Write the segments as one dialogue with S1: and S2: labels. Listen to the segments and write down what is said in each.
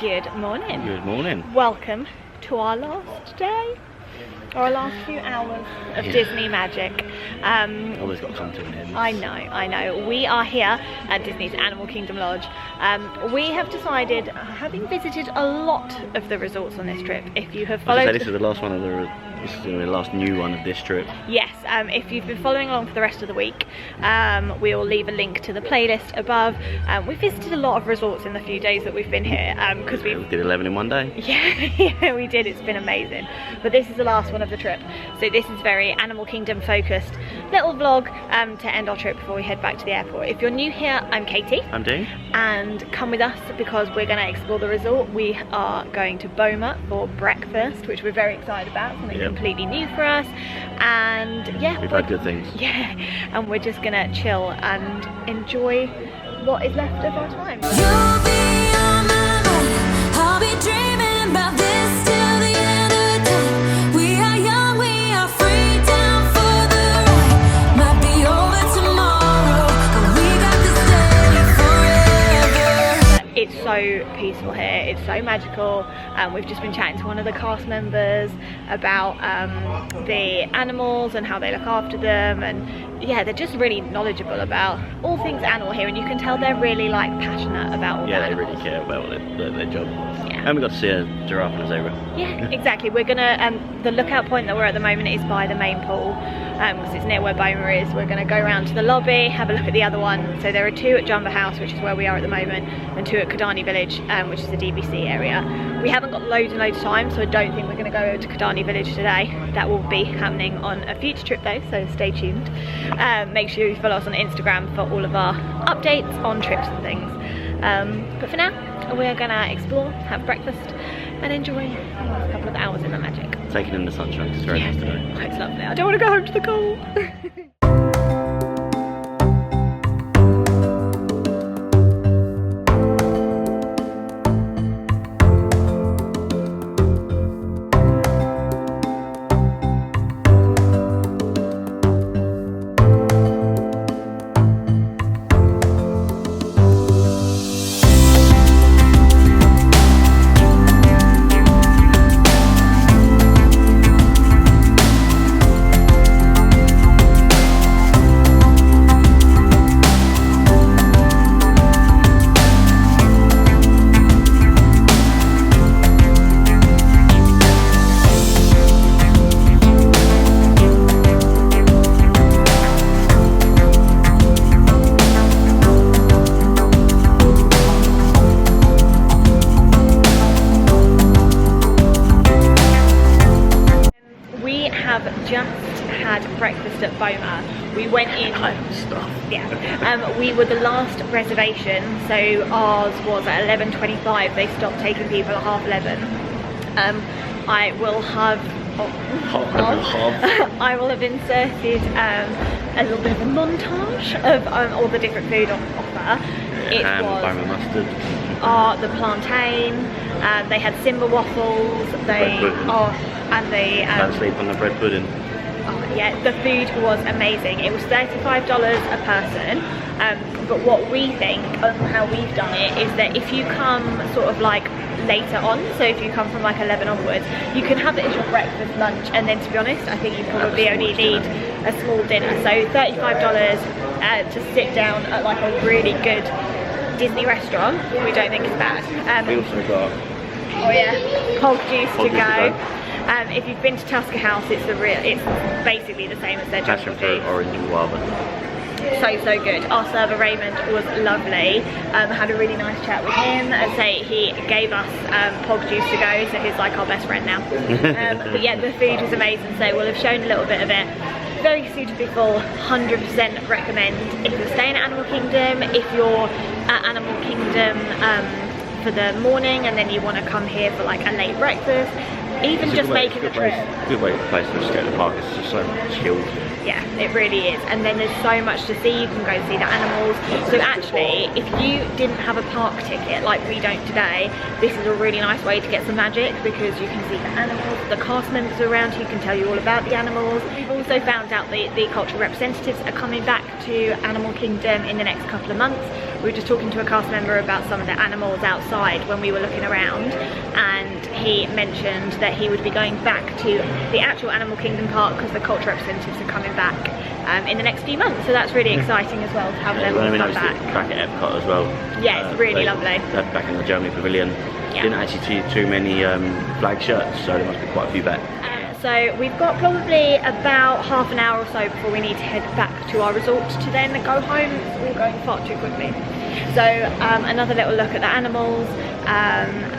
S1: Good morning.
S2: Good morning.
S1: Welcome to our last day, or our last few hours of Disney magic.
S2: Always got to come to an end.
S1: I know. We are here at Disney's Animal Kingdom Lodge. We have decided, having visited a lot of the resorts on this trip, if you have followed...
S2: This is the last one of the... This is the last new one of this trip.
S1: Yes, if you've been following along for the rest of the week, we will leave a link to the playlist above. We've visited a lot of resorts in the few days that we've been here, because we
S2: did 11 in one day.
S1: Yeah, we did. It's been amazing. But this is the last one of the trip, so this is very Animal Kingdom focused little vlog to end our trip before we head back to the airport. If you're new here, I'm Katie.
S2: I'm Dean.
S1: And come with us because we're going to explore the resort. We are going to Boma for breakfast, which we're very excited about. Something completely new for us. And yeah,
S2: we've heard good things.
S1: Yeah, and we're just going to chill and enjoy what is left of our time.
S3: You'll be on my mind. I'll be dreaming about this till the end of the time. We are young, we are free, down for the ride. Might be over tomorrow, but we got to stay forever.
S1: It's so peaceful here, it's so magical. We've just been chatting to one of the cast members about the animals and how they look after them, and yeah, they're just really knowledgeable about all things animal here, and you can tell they're really like passionate about all
S2: they
S1: animals.
S2: really care about their job.
S1: Yeah.
S2: And we got to see a giraffe and a zebra.
S1: Yeah, exactly. We're gonna the lookout point that we're at the moment is by the main pool, because it's near where Boma is. We're gonna go around to the lobby, have a look at the other one. So there are two at Jumbo House, which is where we are at the moment, and two at Kidani Village, which is the DVC area. We haven't got loads and loads of time, so I don't think we're gonna go over to Kidani Village today. That will be happening on a future trip though, so stay tuned. Make sure you follow us on Instagram for all of our updates on trips and things. But for now, we're gonna explore, have breakfast, and enjoy the last couple of hours in the magic.
S2: Taking in the sunshine, it's very nice today.
S1: Oh, it's lovely. I don't want to go home to the cold. Just had breakfast at Boma. We went in. Yeah. We were the last reservation, so ours was at 11:25. They stopped taking people at 11:30. I will have. I will have inserted a little bit of a montage of all the different food on offer. It was
S2: Boma mustard.
S1: The plantain. They had Simba waffles. And they
S2: Don't sleep on the bread pudding.
S1: Oh, yeah, the food was amazing. It was $35 a person, but what we think and how we've done it is that if you come sort of like later on, so if you come from like 11 onwards, you can have it as your breakfast, lunch, and then to be honest, I think you probably only need a small dinner. So $35 to sit down at like a really good Disney restaurant, we don't think is bad.
S2: We also got
S1: Pog juice to go. If you've been to Tusker House, it's basically the same as their jungle
S2: passion fruit, orange and guava.
S1: So good. Our server Raymond was lovely. Had a really nice chat with him, and he gave us Pog juice to go, so he's like our best friend now. But yeah, the food was amazing, so we'll have shown a little bit of it. Very suitably full, 100% recommend. If you're staying at Animal Kingdom, if you're at Animal Kingdom for the morning and then you want to come here for like a late breakfast, even just making the trip.
S2: Good way to place to just go to the park. It's just so chilled.
S1: Yeah, it really is. And then there's so much to see. You can go see the animals. So actually, if you didn't have a park ticket like we don't today, this is a really nice way to get some magic, because you can see the animals, the cast members around who can tell you all about the animals. We've also found out the cultural representatives are coming back to Animal Kingdom in the next couple of months. We were just talking to a cast member about some of the animals outside when we were looking around, and he mentioned that he would be going back to the actual Animal Kingdom park because the cultural representatives are coming back in the next few months. So that's really exciting as well to have them all come back.
S2: Back at Epcot as well.
S1: Yeah, it's really lovely.
S2: Back in the Germany Pavilion.
S1: Yeah.
S2: Didn't actually see too many flag shirts, so there must be quite a few back.
S1: So we've got probably about half an hour or so before we need to head back to our resort to then go home. It's all going far too quickly. So another little look at the animals.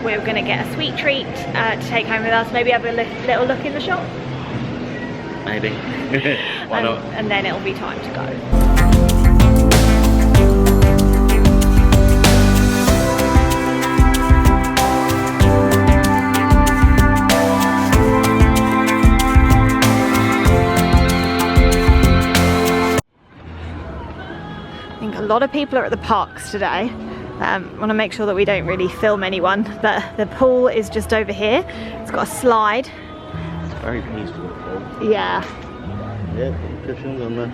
S1: We're going to get a sweet treat to take home with us. Maybe have a little look in the shop.
S2: Maybe. Why not?
S1: And then it'll be time to go. A lot of people are at the parks today. Want to make sure that we don't really film anyone, but the pool is just over here. It's got a slide.
S2: It's very peaceful.
S1: Yeah.
S2: Yeah, cushions on there.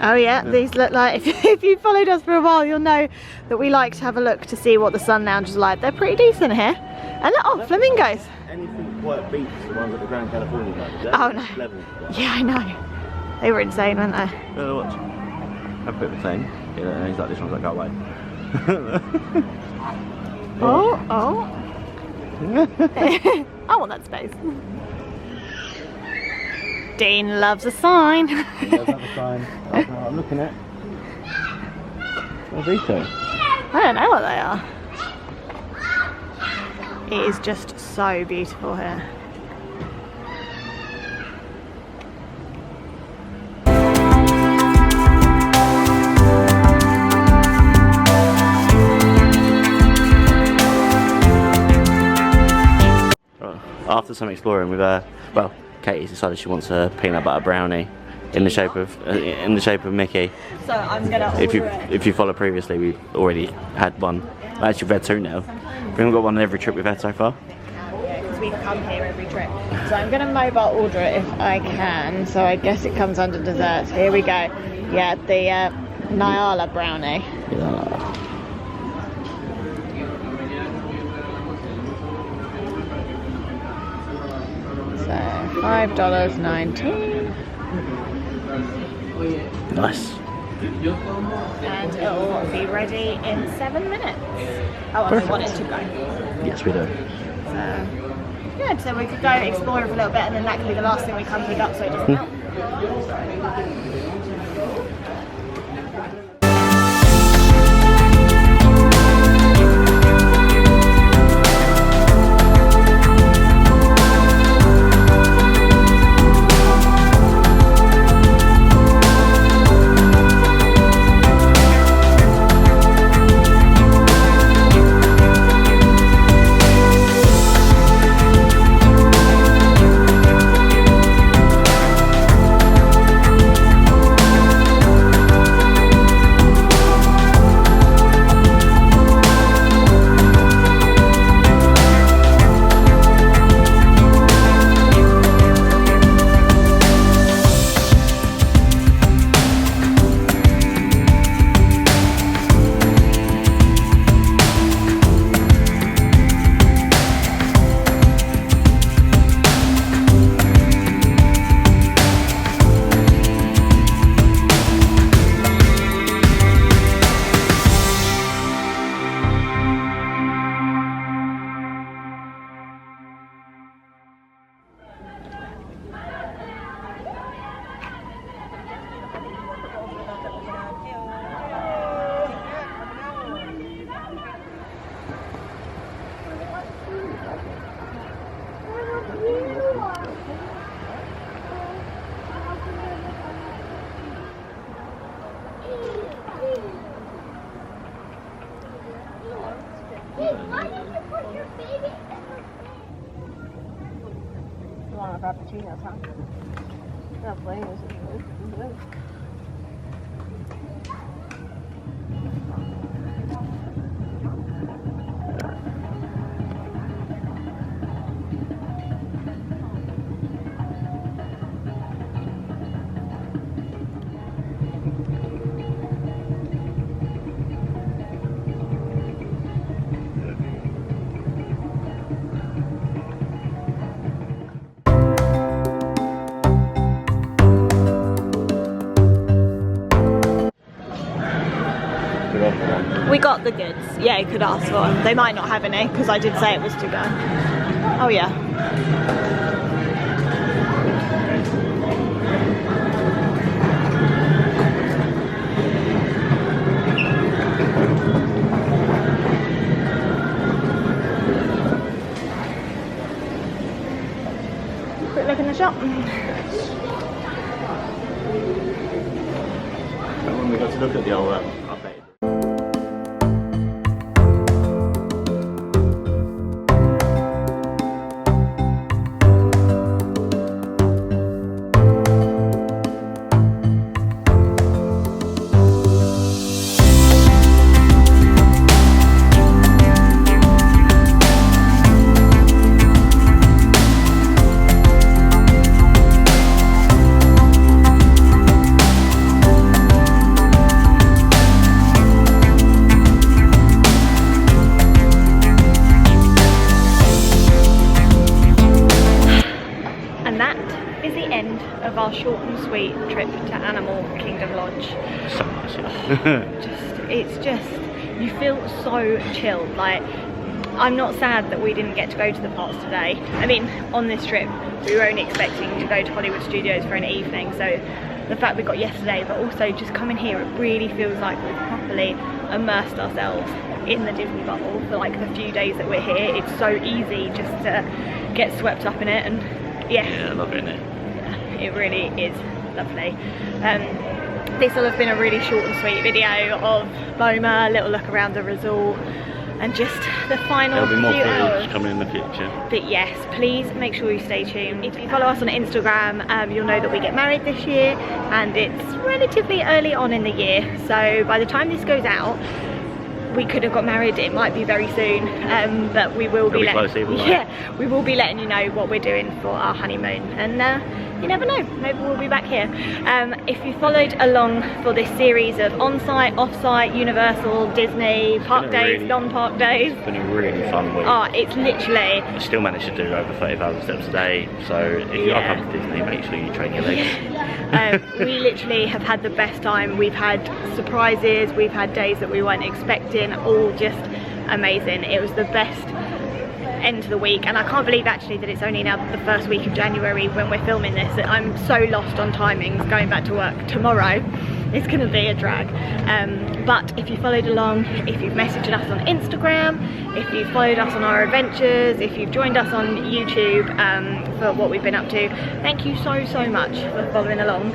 S1: Oh yeah, these look like, if you followed us for a while, you'll know that we like to have a look to see what the sun lounge is like. They're pretty decent here. And oh, flamingos.
S2: Anything quite beats the ones at the Grand California Club.
S1: Oh no. Yeah, I know. They were insane, weren't they?
S2: Watch. Have a bit of a thing. Yeah, and he's like, this one's like, go away.
S1: Oh. I want that space. Dean loves a sign.
S2: He does have a sign. I'm looking at. What's these two?
S1: I don't know what they are. It is just so beautiful here.
S2: After some exploring, we've well, Katie's decided she wants a peanut butter brownie in the shape of Mickey.
S1: So I'm gonna order it.
S2: If you followed previously, we already had one. Actually, we've had two now. We haven't got one on every trip we've had so far.
S1: Yeah, because we've come here every trip. So I'm gonna mobile order it if I can. So I guess it comes under dessert. Here we go. Yeah, the Nyala brownie.
S2: Yeah.
S1: So $5.19.
S2: Nice.
S1: And it'll be ready in 7 minutes. Oh, and we want it to go.
S2: Yes, we do.
S1: So, good. So we could go explore for a little bit, and then that could be the last thing we come pick up so it doesn't melt. You want a frappuccino, huh? We got the goods. Yeah, you could ask for them. They might not have any because I did say it was to go. Oh yeah. Quick look in the shop.
S2: And when we got to look at the old update.
S1: Of our short and sweet trip to Animal Kingdom Lodge.
S2: So nice, yeah.
S1: It's just, you feel so chilled. Like, I'm not sad that we didn't get to go to the parks today. I mean, on this trip, we were only expecting to go to Hollywood Studios for an evening, so the fact we got yesterday, but also just coming here, it really feels like we've properly immersed ourselves in the Disney bubble for like the few days that we're here. It's so easy just to get swept up in it, and
S2: Yeah, I love it, innit?
S1: It really is lovely. This will have been a really short and sweet video of Boma, a little look around the resort, and just the final
S2: There'll be more
S1: few
S2: footage
S1: hours
S2: coming in the future.
S1: But yes, please make sure you stay tuned. If you follow us on Instagram, you'll know that we get married this year, and it's relatively early on in the year, so by the time this goes out, we could have got married. It might be very soon, but we will be we will be letting you know what we're doing for our honeymoon, and you never know, maybe we'll be back here. If you followed along for this series of on-site, off-site, Universal, Disney, park days, non-park days,
S2: It's been a really fun week.
S1: oh, it's literally,
S2: I still managed to do over 30,000 steps a day, so if you are coming to Disney, make sure you train your legs.
S1: we literally have had the best time. We've had surprises, we've had days that we weren't expecting, all just amazing. It was the best end to the week, and I can't believe actually that it's only now the first week of January when we're filming this. I'm so lost on timings. Going back to work tomorrow is going to be a drag, but if you followed along, if you've messaged us on Instagram, if you've followed us on our adventures, if you've joined us on YouTube for what we've been up to, thank you so much for following along.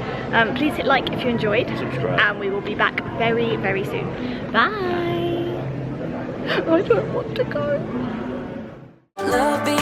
S1: Please hit like if you enjoyed,
S2: Subscribe.
S1: and we will be back very soon. Bye. I don't want to go.
S3: Love being